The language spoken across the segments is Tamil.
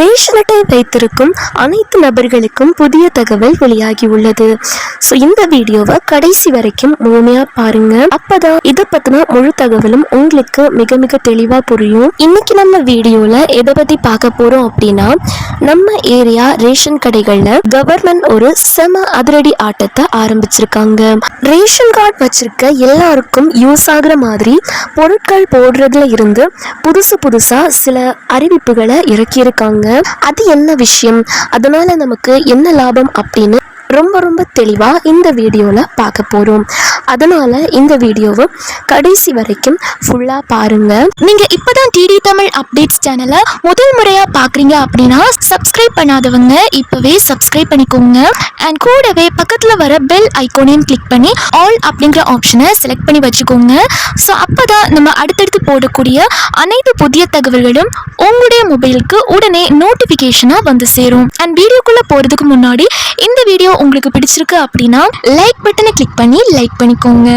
ரேஷன் அட்டை வைத்திருக்கும் அனைத்து நபர்களுக்கும் புதிய தகவல் வெளியாகி உள்ளது. ஸோ இந்த வீடியோவை கடைசி வரைக்கும் முழுமையா பாருங்க. அப்பதான் இதை பத்தின முழு தகவலும் உங்களுக்கு மிக மிக தெளிவா புரியும். இன்னைக்கு நம்ம வீடியோல எதை பத்தி பார்க்க போறோம் அப்படின்னா, நம்ம ஏரியா ரேஷன் கடைகள்ல கவர்மெண்ட் ஒரு செம அதிரடி ஆட்டத்தை ஆரம்பிச்சிருக்காங்க. ரேஷன் கார்டு வச்சிருக்க எல்லாருக்கும் யூஸ் ஆகுற மாதிரி பொருட்கள் போடுறதுல இருந்து புதுசா சில அறிவிப்புகளை இறக்கியிருக்காங்க. அது என்ன விஷயம், அதனால நமக்கு என்ன லாபம் அப்படின்னு ரொம்ப தெளிவா இந்த வீடியோல பார்க்க போறோம். அதனால இந்த வீடியோவை கடைசி வரைக்கும் ஃபுல்லா பாருங்க. நீங்க இப்பதான் டிடி தமிழ் அப்டேட்ஸ் சேனலை முதல் முறையா பாக்குறீங்க அப்படின்னா சப்ஸ்கிரைப் பண்ணாதவங்க இப்பவே சப்ஸ்கிரைப் பண்ணிக்கோங்க. அண்ட் கூடவே பக்கத்துல வர பெல் ஐகானையும் கிளிக் பண்ணி ஆல் அப்படிங்கிற ஆப்ஷனை செலக்ட் பண்ணி வச்சுக்கோங்க. ஸோ அப்பதான் நம்ம அடுத்தடுத்து போடக்கூடிய அனைத்து புதிய தகவல்களும் உங்களுடைய மொபைலுக்கு உடனே நோட்டிபிகேஷனா வந்து சேரும். அண்ட் வீடியோக்குள்ள போறதுக்கு முன்னாடி இந்த வீடியோ உங்களுக்கு பிடிச்சிருக்கு அப்படின்னா லைக் பட்டனை கிளிக் பண்ணி லைக் பண்ணிக்கோங்க.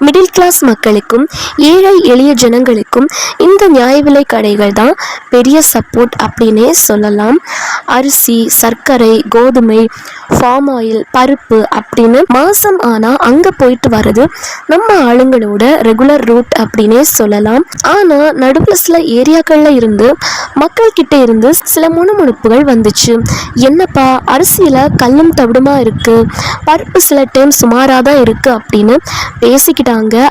மிடில் கிளாஸ் மக்களுக்கும் ஏழை எளிய ஜனங்களுக்கும் இந்த நியாய விலை கடைகள் தான் பெரிய சப்போர்ட் அப்படின்னே சொல்லலாம். அரிசி, சர்க்கரை, கோதுமை, ஃபார்ம் ஆயில், பருப்பு அப்படின்னு மாசம் ஆனா அங்க போயிட்டு வர்றது நம்ம ஆளுங்களோட ரெகுலர் ரூட் அப்படின்னே சொல்லலாம். ஆனா நடுவில் சில ஏரியாக்கள்ல இருந்து மக்கள் கிட்ட இருந்து சில முணுமுணுப்புகள் வந்துச்சு. என்னப்பா அரிசியில கல்லும் தவிடுமா இருக்கு, பருப்பு சில டைம் சுமாராதான் இருக்கு அப்படின்னு பேசிக்கிட்டாங்க.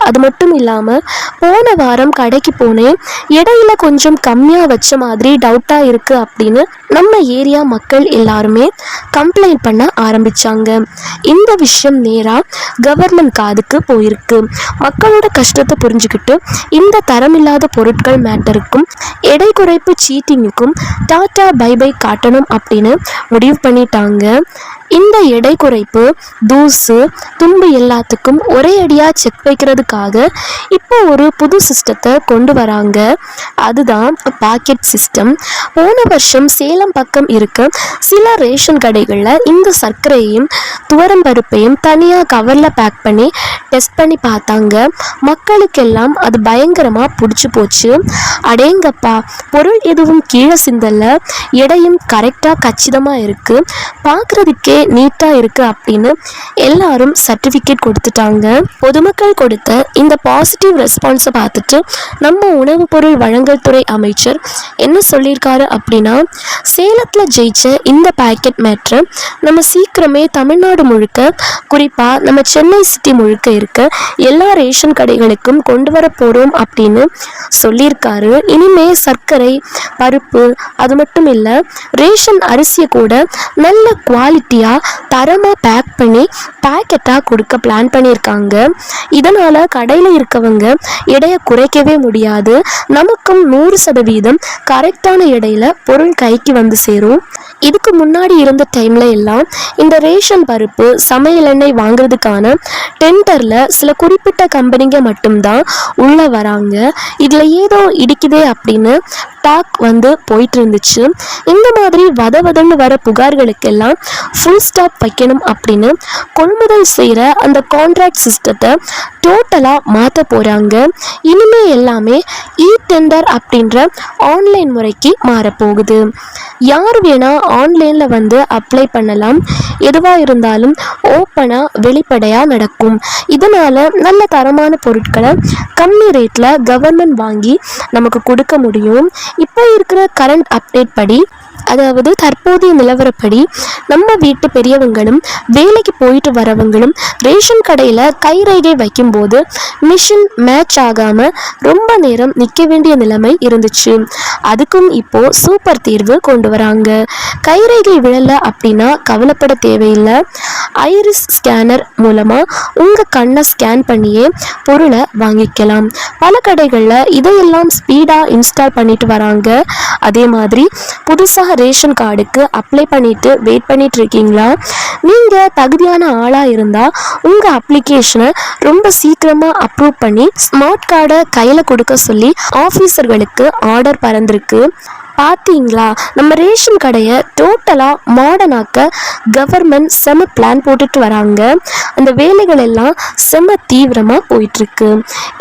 அது மட்டும் இல்லாம போன வாரம் கடைக்கு போனேன், இடையில கொஞ்சம் கம்மியா வச்ச மாதிரி டவுட்டா இருக்கு அப்படின்னு நம்ம ஏரியா மக்கள் எல்லாருமே கம்ப்ளைண்ட் பண்ண ஆரம்பிச்சாங்க. இந்த விஷயம் நேரா கவர்மெண்ட் காதுக்கு போயிருக்கு. மக்களோட கஷ்டத்தை புரிஞ்சுக்கிட்டு இந்த தரமில்லாத பொருட்கள் மேட்டருக்கும் எடை குறைப்பு சீட்டிங்குக்கும் டாட்டா பை பை காட்டணும் அப்படின்னு முடிவு பண்ணிட்டாங்க. இந்த எடை குறைப்பு, தூசு, தும்பு எல்லாத்துக்கும் ஒரே அடியா செக் வைக்கிறதுக்காக இப்போ ஒரு புது சிஸ்டத்தை கொண்டு வராங்க. அதுதான் பாக்கெட் சிஸ்டம். போன வருஷம் சேலம் பக்கம் இருக்க சில ரேஷன் கடைகளில் இந்த சர்க்கரையையும் துவரம் பருப்பையும் தனியாக கவரில் பேக் பண்ணி டெஸ்ட் பண்ணி பார்த்தாங்க. மக்களுக்கெல்லாம் அது பயங்கரமாக பிடிச்சி போச்சு. அடேங்கப்பா, பொருள் எதுவும் கீழே சிந்தல்ல, எடையும் கரெக்டாக கச்சிதமாக இருக்குது, பார்க்குறதுக்கே நீட்டாக இருக்குது அப்படின்னு எல்லாரும் சர்டிஃபிகேட் கொடுத்துட்டாங்க. பொதுமக்கள் கொடுத்த இந்த பாசிட்டிவ் ரெஸ்பான்ஸை பார்த்துட்டு நம்ம உணவுப் பொருள் வழங்கல் துறை அமைச்சர் என்ன சொல்லியிருக்காரு அப்படின்னா, சேலத்தில் ஜெயிச்ச இந்த பேக்கெட் மேட்ரு நம்ம சீக்கிரமே தமிழ்நாடு முழுக்க, குறிப்பாக நம்ம சென்னை சிட்டி முழுக்க இருக்க எல்லா ரேஷன் கடைகளுக்கும் கொண்டு வர போகிறோம் அப்படின்னு சொல்லியிருக்காரு. இனிமே சர்க்கரை, பருப்பு, அது மட்டும் இல்லை ரேஷன் அரிசியை கூட நல்ல குவாலிட்டியாக தரமாக பேக் பண்ணி பேக்கெட்டாக கொடுக்க பிளான் பண்ணியிருக்காங்க. இதனால் கடையில் இருக்கவங்க எடையை குறைக்கவே முடியாது. நமக்கும் 100% கரெக்டான எடையில் பொருள் கைக்கு வந்து சேரும். இதுக்கு முன்னாடி இருந்த டைம்ல எல்லாம் இந்த ரேஷன் பருப்பு, சமையல் எண்ணெய் வாங்குறதுக்கான டெண்டரில் சில குறிப்பிட்ட கம்பெனிங்க மட்டும்தான் உள்ளே வராங்க. இதில் ஏதோ இடிக்குதே அப்படின்னு டாக் வந்து போயிட்டு இருந்துச்சு. இந்த மாதிரி வதன்னு வர புகார்களுக்கெல்லாம் ஃபுல் ஸ்டாப் வைக்கணும் அப்படின்னு கொள்முதல் செய்கிற அந்த கான்ட்ராக்ட் சிஸ்டத்தை டோட்டலாக மாற்ற போகிறாங்க. இனிமே எல்லாமே டெண்டர் அப்படின்ற ஆன்லைன் முறைக்கு மாறப்போகுது. யார் வேணால் ஆன்லைனில் வந்து அப்ளை பண்ணலாம். எதுவாக இருந்தாலும் ஓப்பனாக வெளிப்படையாக நடக்கும். இதனால் நல்ல தரமான பொருட்களை கம்மி ரேட்டில் கவர்மெண்ட் வாங்கி நமக்கு கொடுக்க முடியும். இப்போ இருக்கிற கரண்ட் அப்டேட் படி, அதாவது தற்போதைய நிலவரப்படி, நம்ம வீட்டு பெரியவங்களும் வேலைக்கு போயிட்டு வரவங்களும் ரேஷன் கடையில் கைரேகை வைக்கும்போது மிஷின் மேட்ச் ஆகாமல் ரொம்ப நேரம் நிற்க வேண்டிய நிலைமை இருந்துச்சு. அதுக்கும் இப்போ சூப்பர் தீர்வு கொண்டு வராங்க. கைரேகை விழலை அப்படின்னா கவலைப்பட தேவையில்லை. ஐரிஸ் ஸ்கேனர் மூலமாக உங்கள் கண்ணை ஸ்கேன் பண்ணியே பொருளை வாங்கிக்கலாம். பல கடைகளில் இதையெல்லாம் ஸ்பீடாக இன்ஸ்டால் பண்ணிட்டு வராங்க. அதே மாதிரி புதுசாக ரேஷன் கார்டுக்கு அப்ளை பண்ணிட்டு வெயிட் பண்ணிட்டு இருக்கீங்களா? நீங்கள் தகுதியான ஆளாக இருந்தால் உங்கள் அப்ளிகேஷனை ரொம்ப சீக்கிரமாக அப்ரூவ் பண்ணி ஸ்மார்ட் கார்டை கையில் கொடுக்க சொல்லி ஆஃபீஸர்களுக்கு ஆர்டர் பறந்துருக்கு. பார்த்தீங்களா, நம்ம ரேஷன் கடையை டோட்டலாக மாடர்னாக்க கவர்மெண்ட் செம பிளான் போட்டுட்டு வராங்க. அந்த வேலைகள் எல்லாம் செம தீவிரமாக போயிட்டுருக்கு.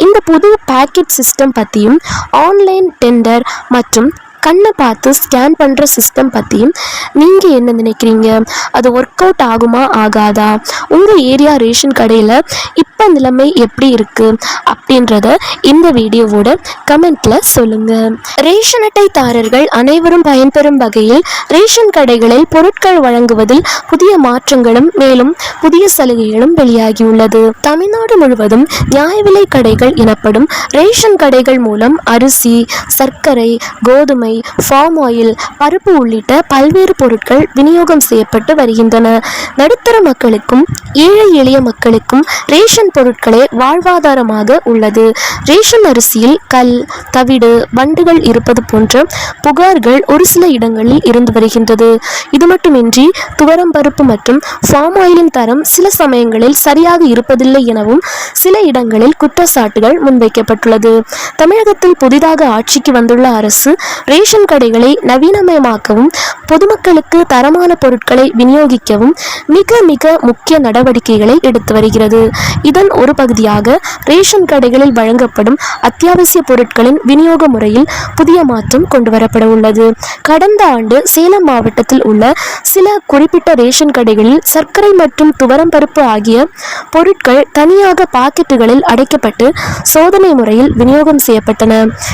இந்த புது பேக்கெட் சிஸ்டம் பற்றியும் ஆன்லைன் டெண்டர் மற்றும் கண்ணை பார்த்து ஸ்கேன் பண்ணுற சிஸ்டம் பற்றியும் நீங்கள் என்ன நினைக்கிறீங்க? அது ஒர்க் அவுட் ஆகுமா ஆகாதா? உங்கள் ஏரியா ரேஷன் கடையில் இப்போ நிலைமை எப்படி இருக்குது அப்படின்றத இந்த வீடியோவோட கமெண்ட்டில் சொல்லுங்கள். ரேஷன் அட்டைதாரர்கள் அனைவரும் பயன்பெறும் வகையில் ரேஷன் கடைகளில் பொருட்கள் வழங்குவதில் புதிய மாற்றங்களும் மேலும் புதிய சலுகைகளும் வெளியாகியுள்ளது. தமிழ்நாடு முழுவதும் நியாய விலை கடைகள் எனப்படும் ரேஷன் கடைகள் மூலம் அரிசி, சர்க்கரை, கோதுமை, ஃபார்ம் ஆயில், பருப்பு உள்ளிட்ட பல்வேறு பொருட்கள் விநியோகம் செய்யப்பட்டு வருகின்றன. நடுத்தர மக்களுக்கும் ஏழை எளிய மக்களுக்கும் ரேஷன் பொருட்களே வாழ்வாதாரமாக உள்ளது. ரேஷன் அரிசியில் கல், தவிடு, வண்டுகள் இருப்பது போன்ற புகார்கள் ஒரு சில இடங்களில் இருந்து வருகின்றது. இது மட்டுமின்றி துவரம் பருப்பு மற்றும் ஃபார்ம் ஆயிலின் தரம் சில சமயங்களில் சரியாக இருப்பதில்லை எனவும் சில இடங்களில் குற்றச்சாட்டுகள் முன்வைக்கப்பட்டுள்ளது. தமிழகத்தில் புதிதாக ஆட்சிக்கு வந்துள்ள அரசு ரேஷன் கடைகளை நவீனமயமாக்கவும் பொதுமக்களுக்கு தரமான பொருட்களை விநியோகிக்கவும் மிக மிக முக்கிய நடவடிக்கைகளை எடுத்து வருகிறது. இதன் ஒரு பகுதியாக ரேஷன் கடைகளில் வழங்கப்படும் அத்தியாவசிய பொருட்களின் விநியோக முறையில் புதிய மாற்றம் கொண்டுவரப்பட உள்ளது. கடந்த ஆண்டு சேலம் மாவட்டத்தில் உள்ள சில குறிப்பிட்ட ரேஷன் கடைகளில் சர்க்கரை மற்றும் துவரம் பருப்பு ஆகிய பொருட்கள் தனியாக பாக்கெட்டுகளில் அடைக்கப்பட்டு சோதனை முறையில் விநியோகம் செய்யப்பட்டன.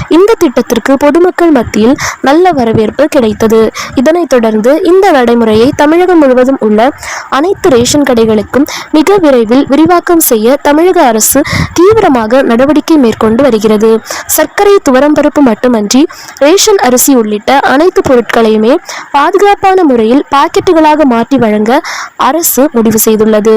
இந்த திட்டத்திற்கு பொதுமக்கள் மத்தியில் நல்ல வரவேற்பு கிடைத்தது. இதனைத் தொடர்ந்து இந்த நடைமுறையை தமிழகம் முழுவதும் உள்ள அனைத்து ரேஷன் கடைகளுக்கும் மிக விரைவில் விரிவாக்கம் செய்ய தமிழக அரசு தீவிரமாக நடவடிக்கை மேற்கொண்டு வருகிறது. சர்க்கரை, துவரம் பருப்பு மட்டுமன்றி ரேஷன் அரிசி உள்ளிட்ட அனைத்து பொருட்களையுமே பாதுகாப்பான முறையில் பாக்கெட்டுகளாக மாற்றி வழங்க அரசு முடிவு செய்துள்ளது.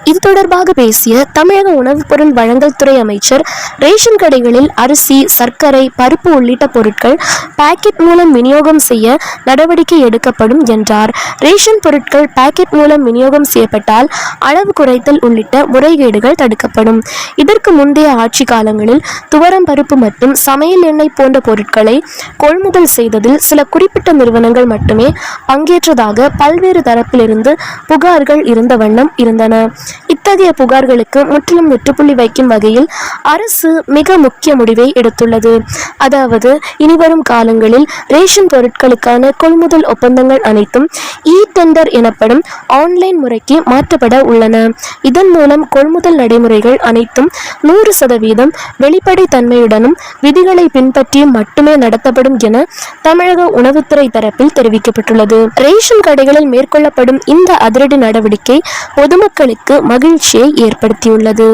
இது தொடர்பாக பேசிய தமிழக உணவுப் பொருள் வழங்கல் துறை அமைச்சர், ரேஷன் கடைகளில் அரிசி, சர்க்கரை, பருப்பு உள்ளிட்ட பொருட்கள் பாக்கெட் மூலம் விநியோகம் செய்ய நடவடிக்கை எடுக்கப்படும் என்றார். ரேஷன் பொருட்கள் பாக்கெட் மூலம் விநியோகம் செய்யப்பட்டால் அளவு குறைத்தல் உள்ளிட்ட முறைகேடுகள் தடுக்கப்படும். இதற்கு முந்தைய ஆட்சி காலங்களில் துவரம் பருப்பு மற்றும் சமையல் எண்ணெய் போன்ற பொருட்களை கொள்முதல் செய்ததில் சில குறிப்பிட்ட நிறுவனங்கள் மட்டுமே பங்கேற்றதாக பல்வேறு தரப்பிலிருந்து புகார்கள் இருந்த வண்ணம் இருந்தன. இத்தகைய புகார்களுக்கு முற்றிலும் முற்றுப்புள்ளி வைக்கும் வகையில் அரசு மிக முக்கிய முடிவை எடுத்துள்ளது. அதாவது, இனிவரும் காலங்களில் ரேஷன் பொருட்களுக்கான கொள்முதல் ஒப்பந்தங்கள் அனைத்தும் டெண்டர் எனப்படும் ஆன்லைன் முறைக்கு மாற்றப்பட உள்ளன. இதன் மூலம் கொள்முதல் நடைமுறைகள் அனைத்தும் 100% வெளிப்படைத்தன்மையுடனும் விதிகளை பின்பற்றியும் மட்டுமே நடத்தப்படும் என தமிழக உணவுத்துறை தரப்பில் தெரிவிக்கப்பட்டுள்ளது. ரேஷன் கடைகளில் மேற்கொள்ளப்படும் இந்த அதிரடி நடவடிக்கை பொதுமக்களுக்கு மகிழ்ச்சியை ஏற்படுத்தியுள்ளது.